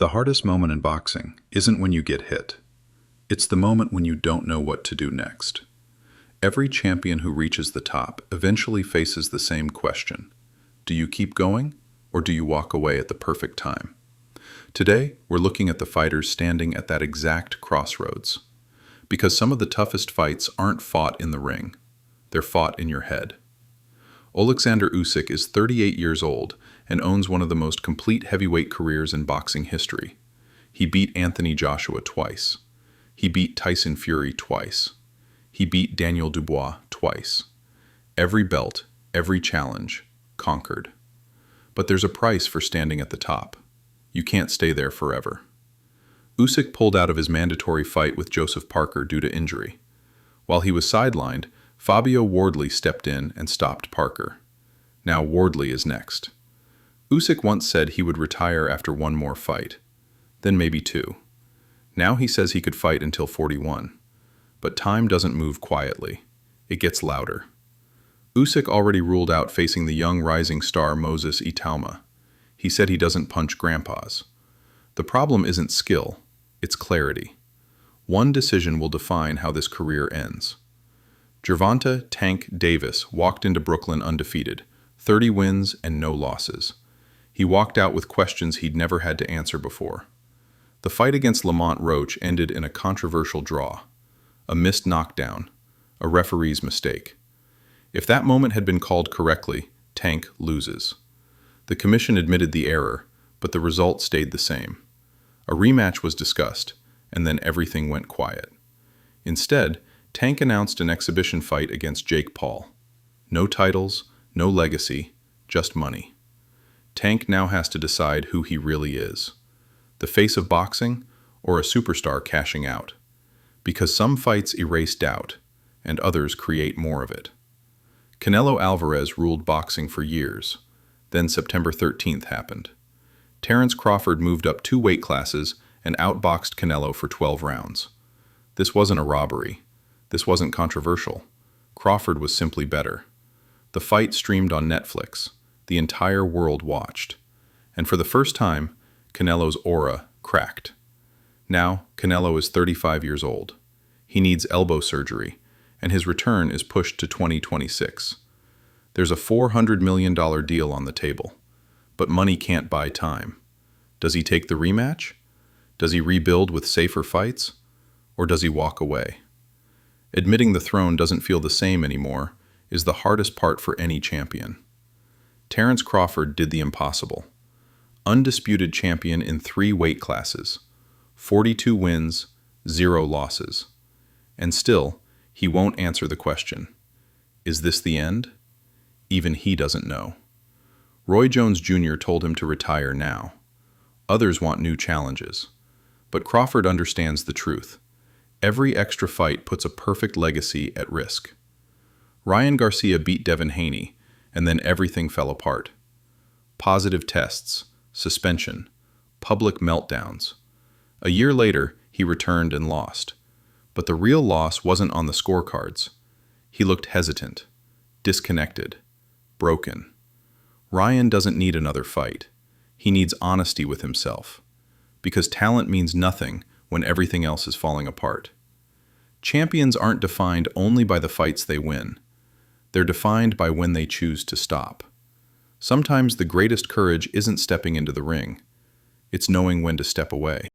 The hardest moment in boxing isn't when you get hit. It's the moment when you don't know what to do next. Every champion who reaches the top eventually faces the same question. Do you keep going, or do you walk away at the perfect time? Today, we're looking at the fighters standing at that exact crossroads. Because some of the toughest fights aren't fought in the ring. They're fought in your head. Oleksandr Usyk is 38 years old and owns one of the most complete heavyweight careers in boxing history. He beat Anthony Joshua twice. He beat Tyson Fury twice. He beat Daniel Dubois twice. Every belt, every challenge, conquered. But there's a price for standing at the top. You can't stay there forever. Usyk pulled out of his mandatory fight with Joseph Parker due to injury. While he was sidelined, Fabio Wardley stepped in and stopped Parker. Now Wardley is next. Usyk once said he would retire after one more fight, then maybe two. Now he says he could fight until 41. But time doesn't move quietly. It gets louder. Usyk already ruled out facing the young rising star Moses Itauma. He said he doesn't punch grandpas. The problem isn't skill, it's clarity. One decision will define how this career ends. Gervonta "Tank" Davis walked into Brooklyn undefeated, 30 wins and no losses. He walked out with questions he'd never had to answer before. The fight against Lamont Roach ended in a controversial draw, a missed knockdown, a referee's mistake. If that moment had been called correctly, Tank loses. The commission admitted the error, but the result stayed the same. A rematch was discussed, and then everything went quiet. Instead, Tank announced an exhibition fight against Jake Paul. No titles, no legacy, just money. Tank now has to decide who he really is. The face of boxing, or a superstar cashing out. Because some fights erase doubt, and others create more of it. Canelo Alvarez ruled boxing for years. Then September 13th happened. Terence Crawford moved up 2 weight classes and outboxed Canelo for 12 rounds. This wasn't a robbery. This wasn't controversial. Crawford was simply better. The fight streamed on Netflix. The entire world watched. And for the first time, Canelo's aura cracked. Now, Canelo is 35 years old. He needs elbow surgery, and his return is pushed to 2026. There's a $400 million deal on the table. But money can't buy time. Does he take the rematch? Does he rebuild with safer fights? Or does he walk away? Admitting the throne doesn't feel the same anymore is the hardest part for any champion. Terence Crawford did the impossible. Undisputed champion in 3 weight classes, 42 wins, 0 losses. And still, he won't answer the question. Is this the end? Even he doesn't know. Roy Jones Jr. told him to retire now. Others want new challenges. But Crawford understands the truth. Every extra fight puts a perfect legacy at risk. Ryan Garcia beat Devin Haney, and then everything fell apart. Positive tests, suspension, public meltdowns. A year later, he returned and lost. But the real loss wasn't on the scorecards. He looked hesitant, disconnected, broken. Ryan doesn't need another fight. He needs honesty with himself. Because talent means nothing when everything else is falling apart. Champions aren't defined only by the fights they win. They're defined by when they choose to stop. Sometimes the greatest courage isn't stepping into the ring. It's knowing when to step away.